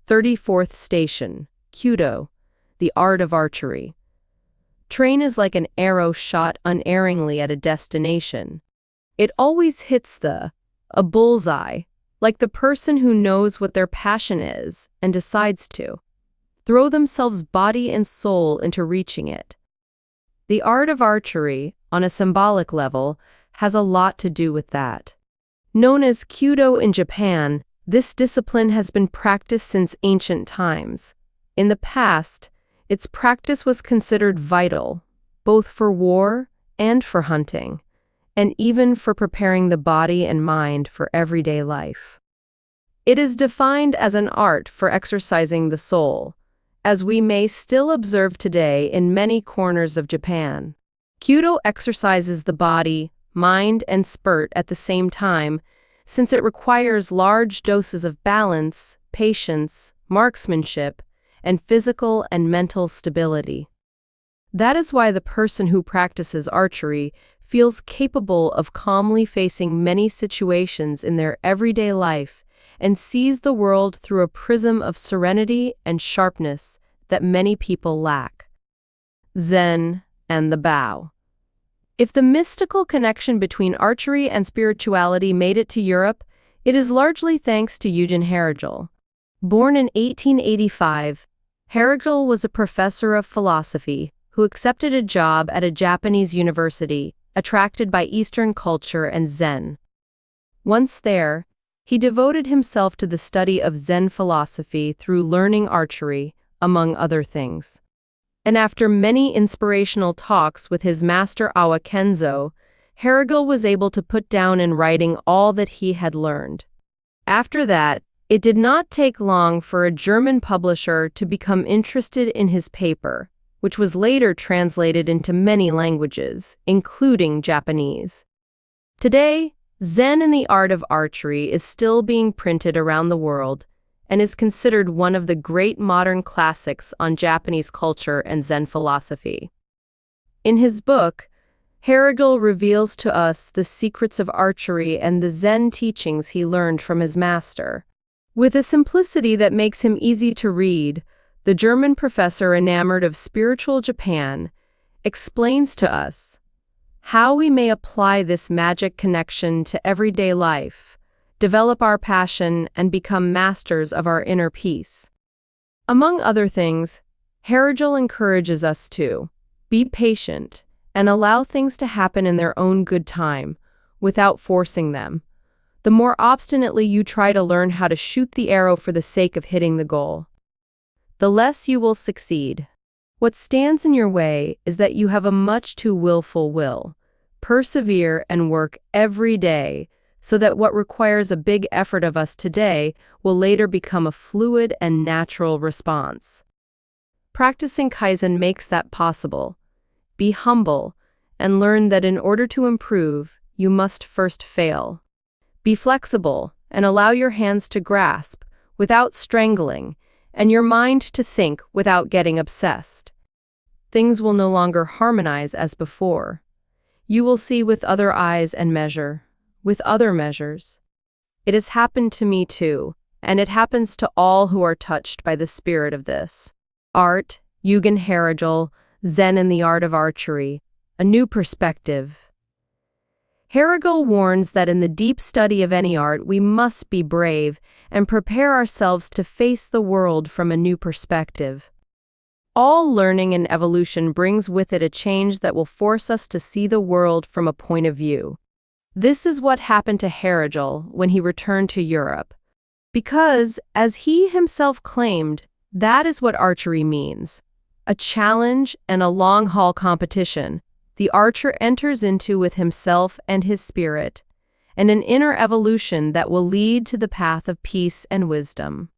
34th Station, Kyudo, the art of archery. Train is like an arrow shot unerringly at a destination. It always hits a bullseye, like the person who knows what their passion is and decides to throw themselves body and soul into reaching it. The art of archery, on a symbolic level, has a lot to do with that. Known as Kyudo in Japan, this discipline has been practiced since ancient times. In the past, its practice was considered vital, both for war and for hunting, and even for preparing the body and mind for everyday life. It is defined as an art for exercising the soul, as we may still observe today in many corners of Japan. Kyudo exercises the body, mind, and spirit at the same time, since it requires large doses of balance, patience, marksmanship, and physical and mental stability. That is why the person who practices archery feels capable of calmly facing many situations in their everyday life and sees the world through a prism of serenity and sharpness that many people lack. Zen and the bow. If the mystical connection between archery and spirituality made it to Europe, it is largely thanks to Eugen Herrigel. Born in 1885, Herrigel was a professor of philosophy who accepted a job at a Japanese university, attracted by Eastern culture and Zen. Once there, he devoted himself to the study of Zen philosophy through learning archery, among other things. And after many inspirational talks with his master Awaken, Herrigel was able to put down in writing all that he had learned. After that, it did not take long for a German publisher to become interested in his paper, which was later translated into many languages, including Japanese. Today, Zen in the Art of Archery is still being printed around the world and is considered one of the great modern classics on Japanese culture and Zen philosophy. In his book, Herrigel reveals to us the secrets of archery and the Zen teachings he learned from his master. With a simplicity that makes him easy to read, the German professor enamored of spiritual Japan explains to us how we may apply this magic connection to everyday life, develop our passion, and become masters of our inner peace. Among other things, Herrigel encourages us to be patient and allow things to happen in their own good time, without forcing them. The more obstinately you try to learn how to shoot the arrow for the sake of hitting the goal, the less you will succeed. What stands in your way is that you have a much too willful will. Persevere and work every day so that what requires a big effort of us today will later become a fluid and natural response. Practicing Kaizen makes that possible. Be humble and learn that in order to improve, you must first fail. Be flexible and allow your hands to grasp without strangling and your mind to think without getting obsessed. Things will no longer harmonize as before. You will see with other eyes and measure with other measures. It has happened to me too, and it happens to all who are touched by the spirit of this. Art, Eugen Herrigel, Zen in the Art of Archery, a new perspective. Herrigel warns that in the deep study of any art we must be brave and prepare ourselves to face the world from a new perspective. All learning and evolution brings with it a change that will force us to see the world from a point of view. This is what happened to Herrigel when he returned to Europe. Because, as he himself claimed, that is what archery means: a challenge and a long-haul competition the archer enters into with himself and his spirit, and an inner evolution that will lead to the path of peace and wisdom.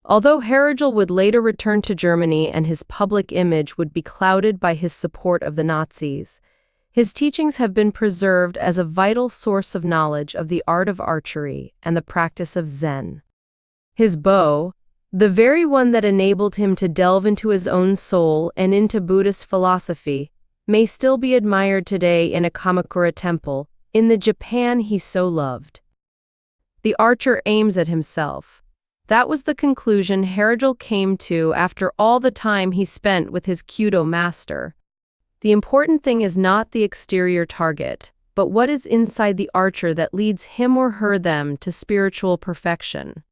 Although Herrigel would later return to Germany and his public image would be clouded by his support of the Nazis, his teachings have been preserved as a vital source of knowledge of the art of archery and the practice of Zen. His bow, the very one that enabled him to delve into his own soul and into Buddhist philosophy, may still be admired today in a Kamakura temple, in the Japan he so loved. The archer aims at himself. That was the conclusion Hergel came to after all the time he spent with his Kyudo master. The important thing is not the exterior target, but what is inside the archer that leads him or her them to spiritual perfection.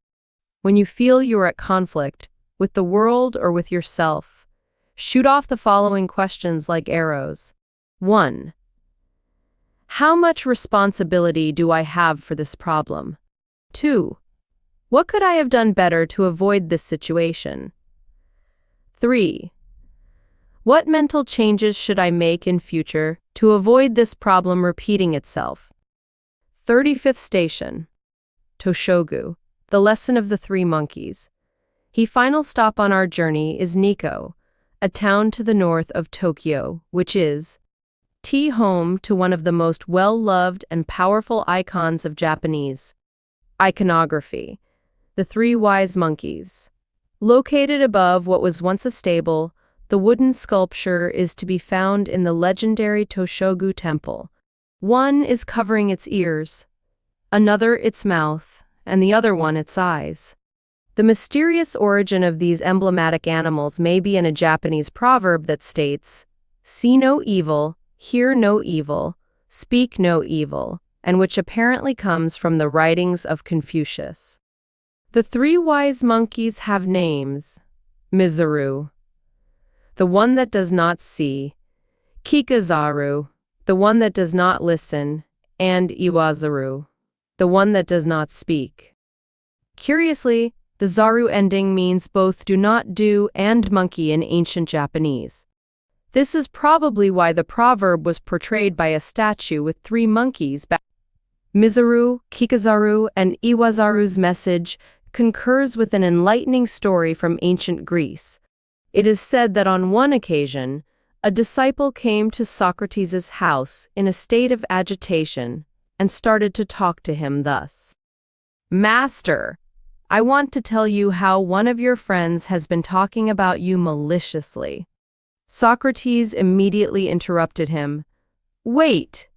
When you feel you are at conflict, with the world or with yourself, shoot off the following questions like arrows. 1. How much responsibility do I have for this problem? 2. What could I have done better to avoid this situation? 3. What mental changes should I make in future to avoid this problem repeating itself? 35th station. Toshogu, the lesson of the three monkeys. The final stop on our journey is Nikko, a town to the north of Tokyo, which is home to one of the most well-loved and powerful icons of Japanese iconography, the Three Wise Monkeys. Located above what was once a stable, the wooden sculpture is to be found in the legendary Toshogu Temple. One is covering its ears, another its mouth, and the other one its eyes. The mysterious origin of these emblematic animals may be in a Japanese proverb that states, "See no evil, hear no evil, speak no evil," and which apparently comes from the writings of Confucius. The three wise monkeys have names: Mizaru, the one that does not see; Kikazaru, the one that does not listen; and Iwazaru, the one that does not speak. Curiously, the zaru ending means both do not do and monkey in ancient Japanese. This is probably why the proverb was portrayed by a statue with three monkeys. Mizaru, Kikazaru, and Iwazaru's message concurs with an enlightening story from ancient Greece. It is said that on one occasion, a disciple came to Socrates' house in a state of agitation and started to talk to him thus: "Master, I want to tell you how one of your friends has been talking about you maliciously." Socrates immediately interrupted him. "Wait,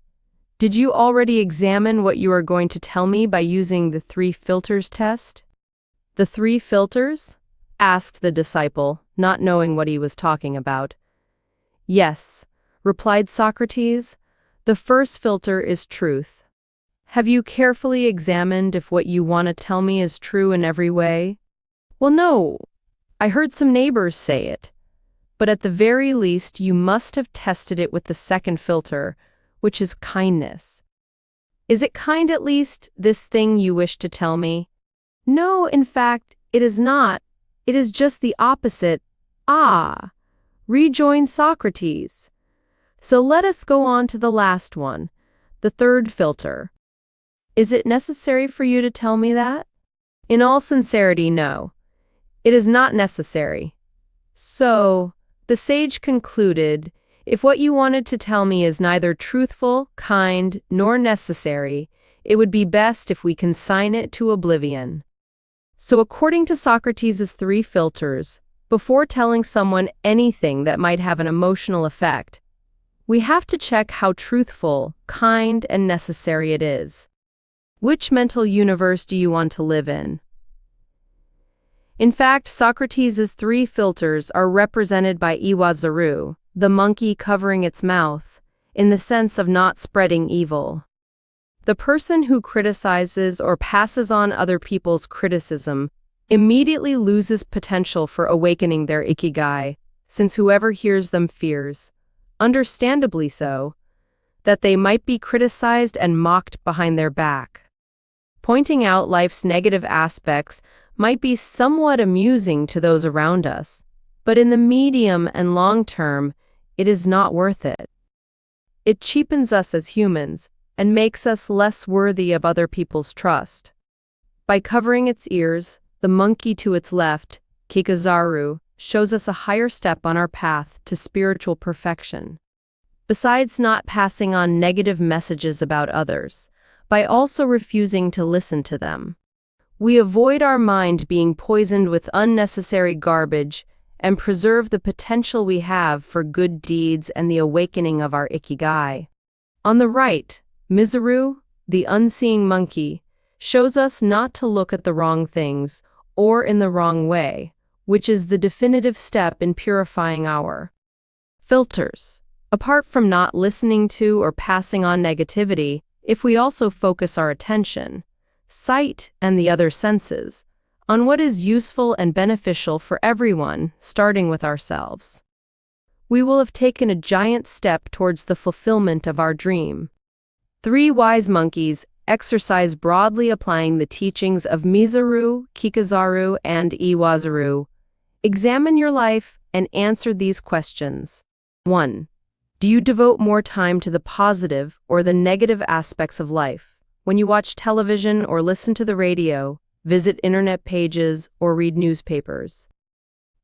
did you already examine what you are going to tell me by using the 3 filters test?" "The 3 filters?" asked the disciple, not knowing what he was talking about. "Yes," replied Socrates, "the first filter is truth. Have you carefully examined if what you want to tell me is true in every way?" "Well, no. I heard some neighbors say it. But at the very least, you must have tested it with the second filter, which is kindness. Is it kind at least, this thing you wish to tell me?" "No, in fact, it is not. It is just the opposite." "Ah," rejoined Socrates. "So let us go on to the last one, the third filter. Is it necessary for you to tell me that?" "In all sincerity, no. It is not necessary." So, the sage concluded, if what you wanted to tell me is neither truthful, kind, nor necessary, it would be best if we consign it to oblivion. So according to Socrates' 3 filters, before telling someone anything that might have an emotional effect, we have to check how truthful, kind, and necessary it is. Which mental universe do you want to live in? In fact, Socrates' 3 filters are represented by Iwazaru, the monkey covering its mouth, in the sense of not spreading evil. The person who criticizes or passes on other people's criticism immediately loses potential for awakening their Ikigai, since whoever hears them fears, understandably so, that they might be criticized and mocked behind their back. Pointing out life's negative aspects might be somewhat amusing to those around us, but in the medium and long term, it is not worth it. It cheapens us as humans and makes us less worthy of other people's trust. By covering its ears, the monkey to its left, Kikazaru, shows us a higher step on our path to spiritual perfection. Besides not passing on negative messages about others, by also refusing to listen to them, we avoid our mind being poisoned with unnecessary garbage and preserve the potential we have for good deeds and the awakening of our Ikigai. On the right, Mizaru, the unseeing monkey, shows us not to look at the wrong things or in the wrong way, which is the definitive step in purifying our filters. Apart from not listening to or passing on negativity, if we also focus our attention, sight, and the other senses on what is useful and beneficial for everyone, starting with ourselves, we will have taken a giant step towards the fulfillment of our dream. 3 wise monkeys exercise broadly applying the teachings of Mizaru, Kikazaru, and Iwazaru. Examine your life and answer these questions. 1. Do you devote more time to the positive or the negative aspects of life when you watch television or listen to the radio, visit internet pages, or read newspapers?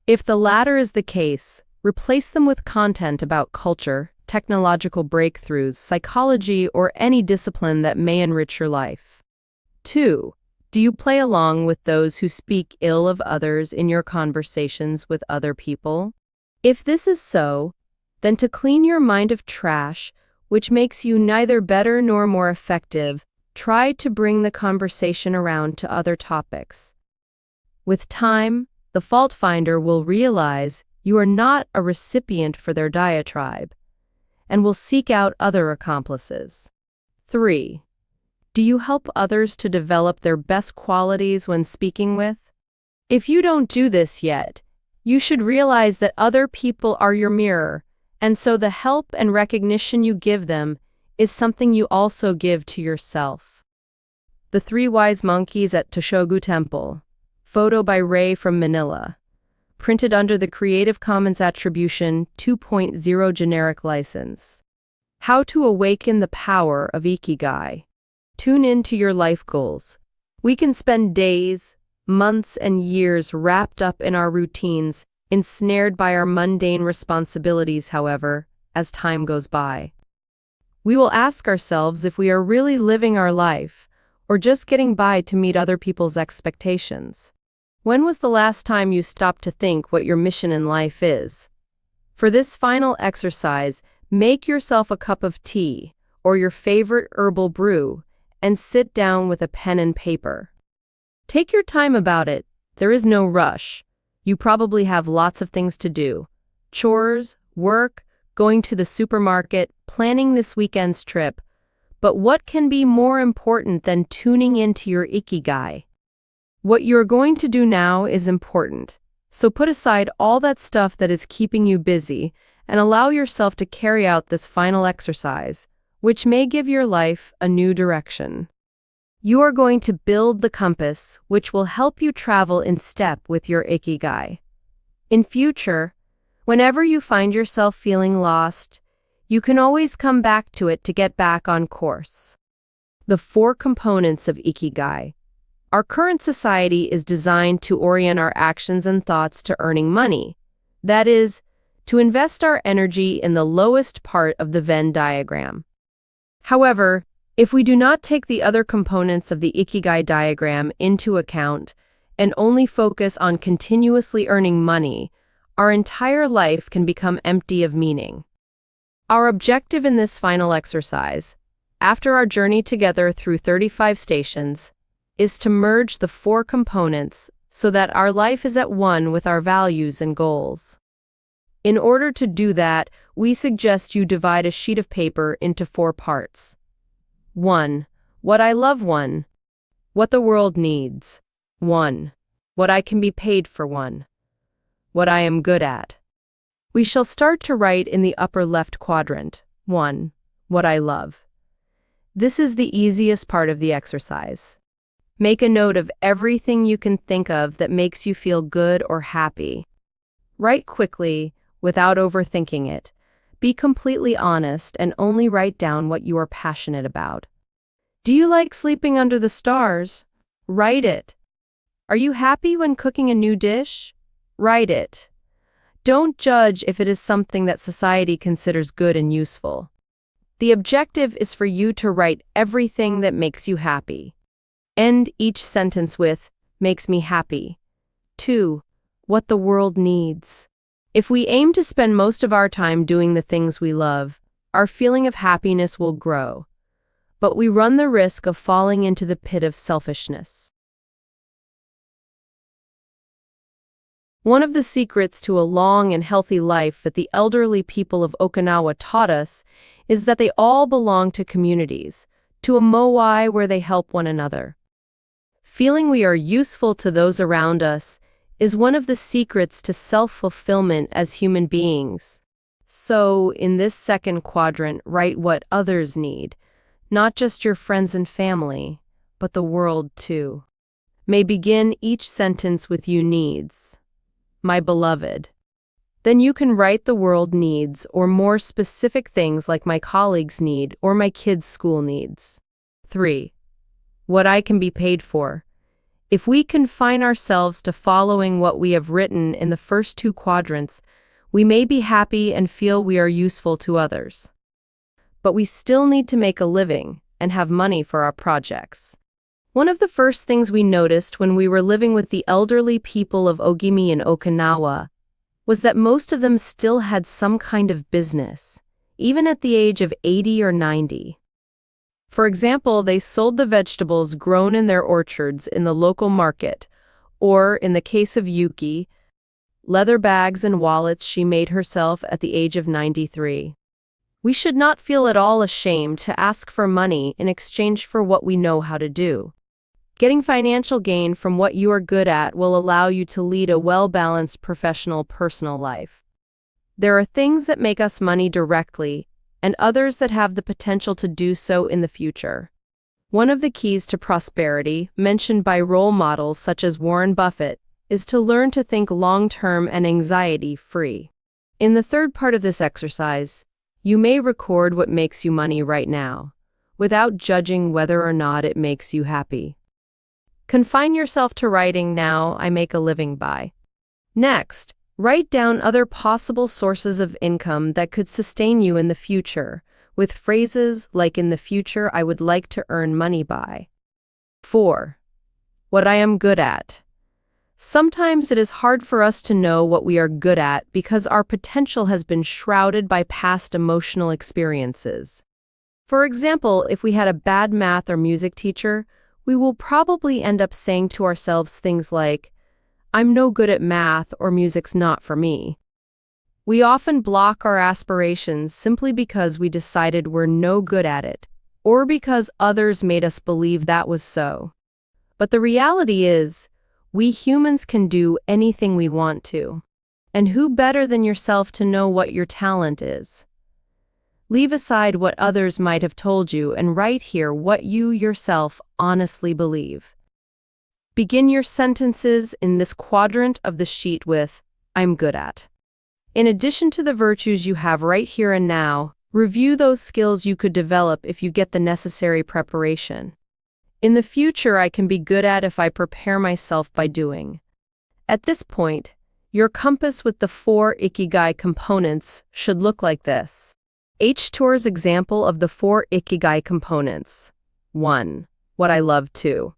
If the latter is the case, replace them with content about culture, technological breakthroughs, psychology, or any discipline that may enrich your life. 2. Do you play along with those who speak ill of others in your conversations with other people? If this is so, then to clean your mind of trash, which makes you neither better nor more effective, try to bring the conversation around to other topics. With time, the fault finder will realize you are not a recipient for their diatribe, and will seek out other accomplices. 3. Do you help others to develop their best qualities when speaking with? If you don't do this yet, you should realize that other people are your mirror, and so the help and recognition you give them is something you also give to yourself. The 3 Wise Monkeys at Toshogu Temple. Photo by Ray from Manila. Printed under the Creative Commons Attribution 2.0 generic license. How to awaken the power of Ikigai. Tune in to your life goals. We can spend days, months, and years wrapped up in our routines, ensnared by our mundane responsibilities, however, as time goes by. We will ask ourselves if we are really living our life, or just getting by to meet other people's expectations. When was the last time you stopped to think what your mission in life is? For this final exercise, make yourself a cup of tea, or your favorite herbal brew, and sit down with a pen and paper. Take your time about it. There is no rush. You probably have lots of things to do. Chores, work, going to the supermarket, planning this weekend's trip. But what can be more important than tuning into your Ikigai? What you're going to do now is important, so put aside all that stuff that is keeping you busy and allow yourself to carry out this final exercise, which may give your life a new direction. You are going to build the compass, which will help you travel in step with your Ikigai. In future, whenever you find yourself feeling lost, you can always come back to it to get back on course. The 4 components of Ikigai. Our current society is designed to orient our actions and thoughts to earning money. That is, to invest our energy in the lowest part of the Venn diagram. However, if we do not take the other components of the Ikigai diagram into account and only focus on continuously earning money, our entire life can become empty of meaning. Our objective in this final exercise, after our journey together through 35 stations, is to merge the 4 components so that our life is at one with our values and goals. In order to do that, we suggest you divide a sheet of paper into 4 parts. 1. What I love. 1. What the world needs. 1. What I can be paid for. 1. What I am good at. We shall start to write in the upper left quadrant. 1. What I love. This is the easiest part of the exercise. Make a note of everything you can think of that makes you feel good or happy. Write quickly, without overthinking it. Be completely honest and only write down what you are passionate about. Do you like sleeping under the stars? Write it. Are you happy when cooking a new dish? Write it. Don't judge if it is something that society considers good and useful. The objective is for you to write everything that makes you happy. End each sentence with, makes me happy. 2. What the world needs. If we aim to spend most of our time doing the things we love, our feeling of happiness will grow. But we run the risk of falling into the pit of selfishness. One of the secrets to a long and healthy life that the elderly people of Okinawa taught us is that they all belong to communities, to a moai where they help one another. Feeling we are useful to those around us is one of the secrets to self-fulfillment as human beings. So, in this second quadrant, write what others need, not just your friends and family, but the world too. May begin each sentence with "you needs." My beloved. Then you can write the world needs or more specific things like my colleagues need or my kids' school needs. 3. What I can be paid for. If we confine ourselves to following what we have written in the first two quadrants, we may be happy and feel we are useful to others. But we still need to make a living and have money for our projects. One of the first things we noticed when we were living with the elderly people of Ogimi in Okinawa was that most of them still had some kind of business, even at the age of 80 or 90. For example, they sold the vegetables grown in their orchards in the local market, or, in the case of Yuki, leather bags and wallets she made herself at the age of 93. We should not feel at all ashamed to ask for money in exchange for what we know how to do. Getting financial gain from what you are good at will allow you to lead a well-balanced professional personal life. There are things that make us money directly, and others that have the potential to do so in the future. One of the keys to prosperity, mentioned by role models such as Warren Buffett, is to learn to think long-term and anxiety-free. In the third part of this exercise, you may record what makes you money right now, without judging whether or not it makes you happy. Confine yourself to writing "now I make a living by." Next, write down other possible sources of income that could sustain you in the future, with phrases like "in the future I would like to earn money by." 4. What I am good at. Sometimes it is hard for us to know what we are good at because our potential has been shrouded by past emotional experiences. For example, if we had a bad math or music teacher, we will probably end up saying to ourselves things like, "I'm no good at math," or "music's not for me." We often block our aspirations simply because we decided we're no good at it, or because others made us believe that was so. But the reality is, we humans can do anything we want to. And who better than yourself to know what your talent is? Leave aside what others might have told you and write here what you yourself honestly believe. Begin your sentences in this quadrant of the sheet with "I'm good at." In addition to the virtues you have right here and now, review those skills you could develop if you get the necessary preparation. In the future, I can be good at if I prepare myself by doing. At this point, your compass with the 4 Ikigai components should look like this. Hector's example of the 4 Ikigai components. 1. What I love to.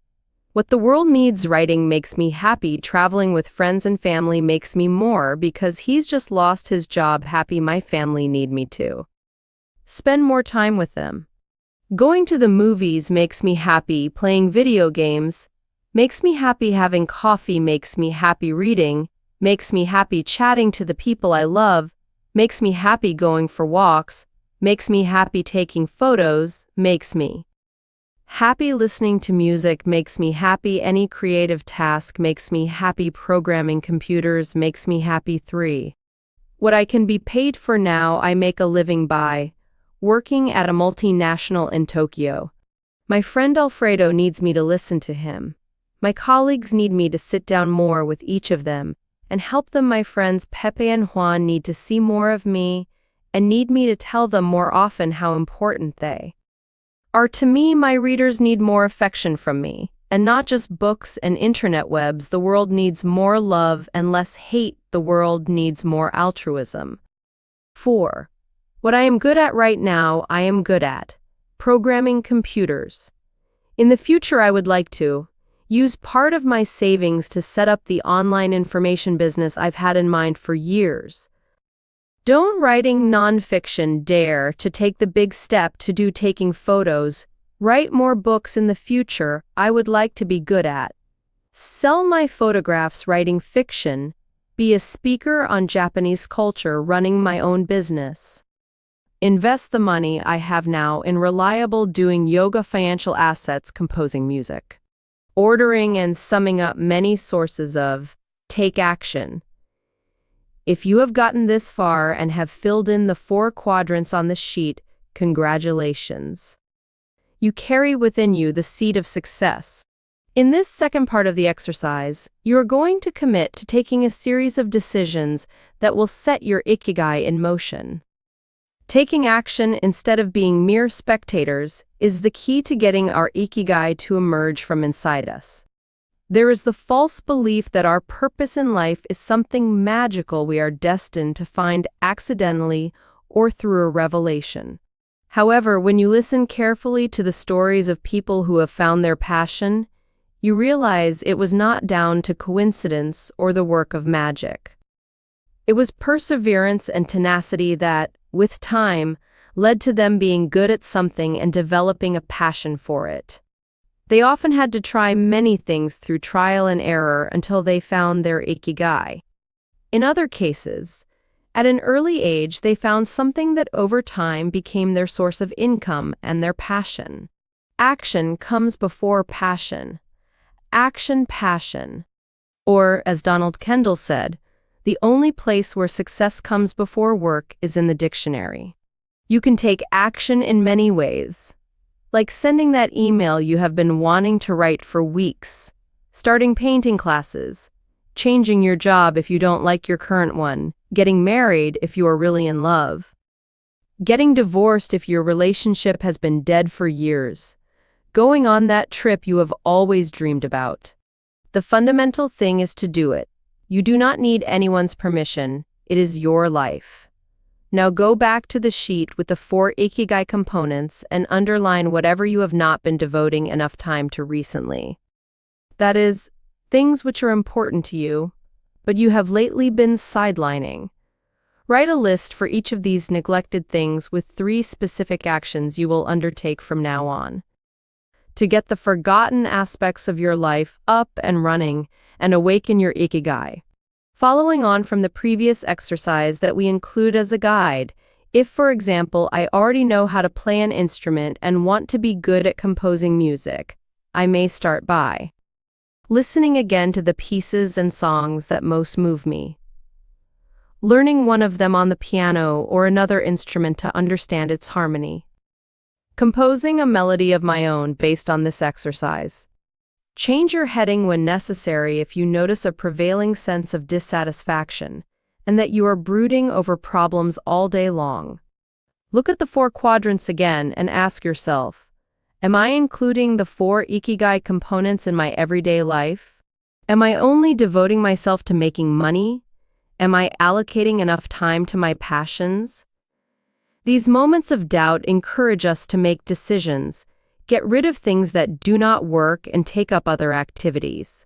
What the world needs writing makes me happy, traveling with friends and family makes me more because he's just lost his job, happy my family need me too. Spend more time with them. Going to the movies makes me happy, playing video games makes me happy, having coffee makes me happy, reading makes me happy, chatting to the people I love makes me happy, going for walks makes me happy, taking photos makes me happy, listening to music makes me happy, any creative task makes me happy, programming computers makes me happy. 3. What I can be paid for now I make a living by. Working at a multinational in Tokyo. My friend Alfredo needs me to listen to him. My colleagues need me to sit down more with each of them and help them. My friends Pepe and Juan need to see more of me and need me to tell them more often how important they are to me. My readers need more affection from me, and not just books and internet webs. The world needs more love and less hate. The world needs more altruism. 4. What I am good at right now, I am good at programming computers. In the future, I would like to use part of my savings to set up the online information business I've had in mind for years. Don't writing nonfiction dare to take the big step to do taking photos. Write more books in the future I would like to be good at. Sell my photographs. Writing fiction Be a speaker on Japanese culture running my own business. Invest the money I have now in reliable doing yoga financial assets composing music. Ordering and summing up many sources of take action. If you have gotten this far and have filled in the 4 quadrants on this sheet, congratulations. You carry within you the seed of success. In this second part of the exercise, you are going to commit to taking a series of decisions that will set your Ikigai in motion. Taking action instead of being mere spectators is the key to getting our Ikigai to emerge from inside us. There is the false belief that our purpose in life is something magical we are destined to find accidentally or through a revelation. However, when you listen carefully to the stories of people who have found their passion, you realize it was not down to coincidence or the work of magic. It was perseverance and tenacity that, with time, led to them being good at something and developing a passion for it. They often had to try many things through trial and error until they found their Ikigai. In other cases, at an early age, they found something that over time became their source of income and their passion. Action comes before passion. Action, passion. Or, as Donald Kendall said, the only place where success comes before work is in the dictionary. You can take action in many ways, like sending that email you have been wanting to write for weeks, starting painting classes, changing your job if you don't like your current one, getting married if you are really in love, getting divorced if your relationship has been dead for years, going on that trip you have always dreamed about. The fundamental thing is to do it. You do not need anyone's permission. It is your life. Now go back to the sheet with the 4 Ikigai components and underline whatever you have not been devoting enough time to recently. That is, things which are important to you, but you have lately been sidelining. Write a list for each of these neglected things with 3 specific actions you will undertake from now on to get the forgotten aspects of your life up and running and awaken your Ikigai. Following on from the previous exercise that we include as a guide, if, for example, I already know how to play an instrument and want to be good at composing music, I may start by listening again to the pieces and songs that most move me, learning one of them on the piano or another instrument to understand its harmony, composing a melody of my own based on this exercise. Change your heading when necessary if you notice a prevailing sense of dissatisfaction and that you are brooding over problems all day long. Look at the 4 quadrants again and ask yourself, am I including the 4 Ikigai components in my everyday life? Am I only devoting myself to making money? Am I allocating enough time to my passions? These moments of doubt encourage us to make decisions, get rid of things that do not work, and take up other activities.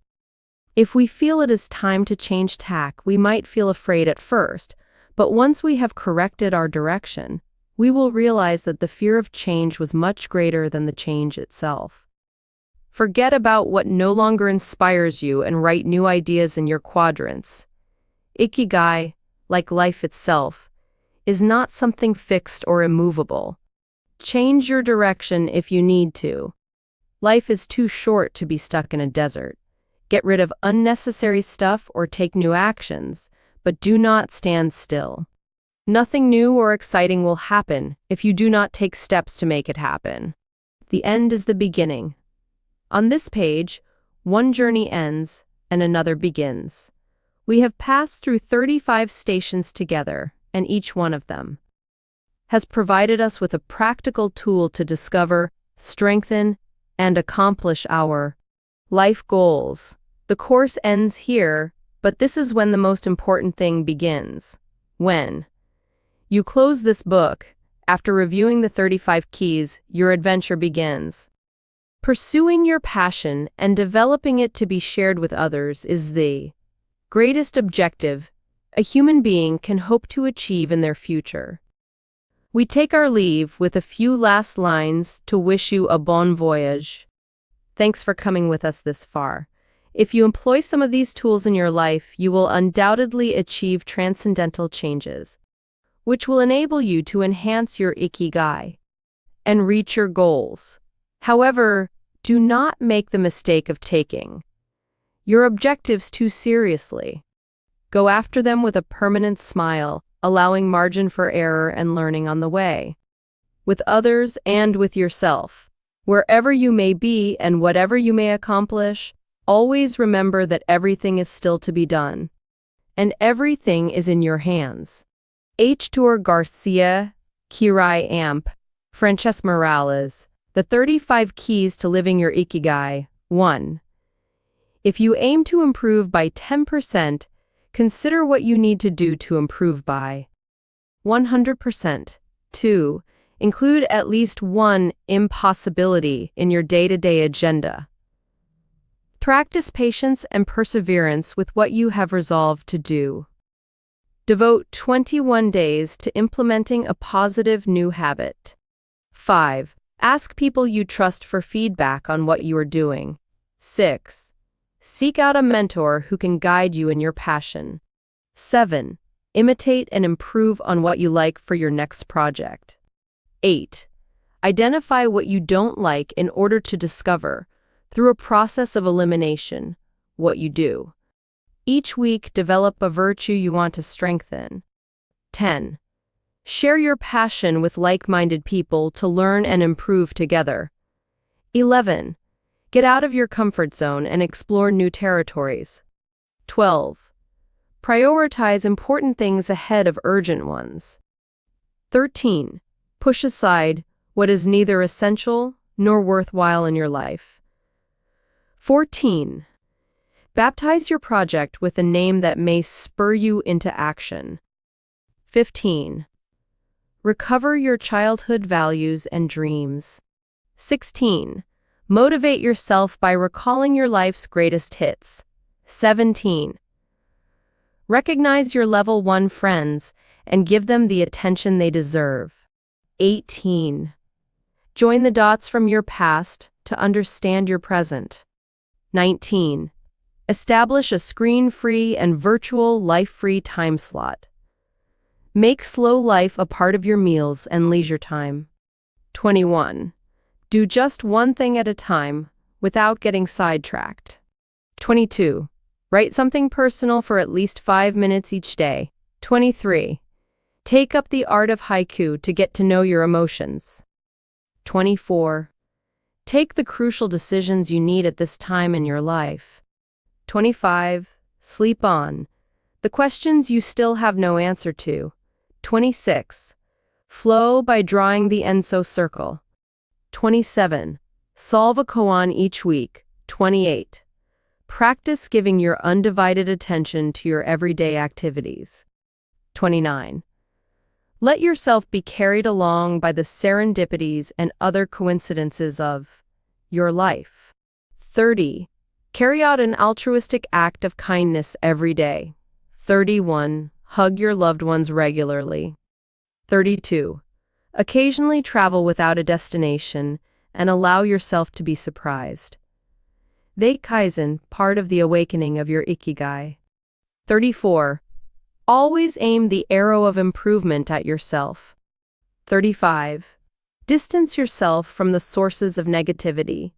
If we feel it is time to change tack, we might feel afraid at first, but once we have corrected our direction, we will realize that the fear of change was much greater than the change itself. Forget about what no longer inspires you and write new ideas in your quadrants. Ikigai, like life itself, is not something fixed or immovable. Change your direction if you need to. Life is too short to be stuck in a desert. Get rid of unnecessary stuff or take new actions, but do not stand still. Nothing new or exciting will happen if you do not take steps to make it happen. The end is the beginning. On this page, one journey ends and another begins. We have passed through 35 stations together, and each one of them has provided us with a practical tool to discover, strengthen, and accomplish our life goals. The course ends here, but this is when the most important thing begins. When you close this book, after reviewing the 35 keys, your adventure begins. Pursuing your passion and developing it to be shared with others is the greatest objective a human being can hope to achieve in their future. We take our leave with a few last lines to wish you a bon voyage. Thanks for coming with us this far. If you employ some of these tools in your life, you will undoubtedly achieve transcendental changes, which will enable you to enhance your Ikigai and reach your goals. However, do not make the mistake of taking your objectives too seriously. Go after them with a permanent smile, allowing margin for error and learning on the way. With others and with yourself, wherever you may be and whatever you may accomplish, always remember that everything is still to be done, and everything is in your hands. Hector Garcia, Ikigai Amp, Francesc Miralles, The 35 Keys to Living Your Ikigai. 1. If you aim to improve by 10%, consider what you need to do to improve by 100%. 2. Include at least one impossibility in your day-to-day agenda. Practice patience and perseverance with what you have resolved to do. Devote 21 days to implementing a positive new habit. 5. Ask people you trust for feedback on what you are doing. 6. Seek out a mentor who can guide you in your passion. 7. Imitate and improve on what you like for your next project. 8. Identify what you don't like in order to discover, through a process of elimination, what you do. Each week, develop a virtue you want to strengthen. 10. Share your passion with like-minded people to learn and improve together. 11. Get out of your comfort zone and explore new territories. 12. Prioritize important things ahead of urgent ones. 13. Push aside what is neither essential nor worthwhile in your life. 14. Baptize your project with a name that may spur you into action. 15. Recover your childhood values and dreams. 16. Motivate yourself by recalling your life's greatest hits. 17. Recognize your level 1 friends and give them the attention they deserve. 18. Join the dots from your past to understand your present. 19. Establish a screen-free and virtual life-free time slot. Make slow life a part of your meals and leisure time. 21. Do just one thing at a time without getting sidetracked. 22. Write something personal for at least 5 minutes each day. 23. Take up the art of haiku to get to know your emotions. 24. Take the crucial decisions you need at this time in your life. 25. Sleep on the questions you still have no answer to. 26. Flow by drawing the Enso circle. 27. Solve a koan each week. 28. Practice giving your undivided attention to your everyday activities. 29. Let yourself be carried along by the serendipities and other coincidences of your life. 30. Carry out an altruistic act of kindness every day. 31. Hug your loved ones regularly. 32. Occasionally travel without a destination and allow yourself to be surprised. They Kaizen, part of the awakening of your Ikigai. 34. Always aim the arrow of improvement at yourself. 35. Distance yourself from the sources of negativity.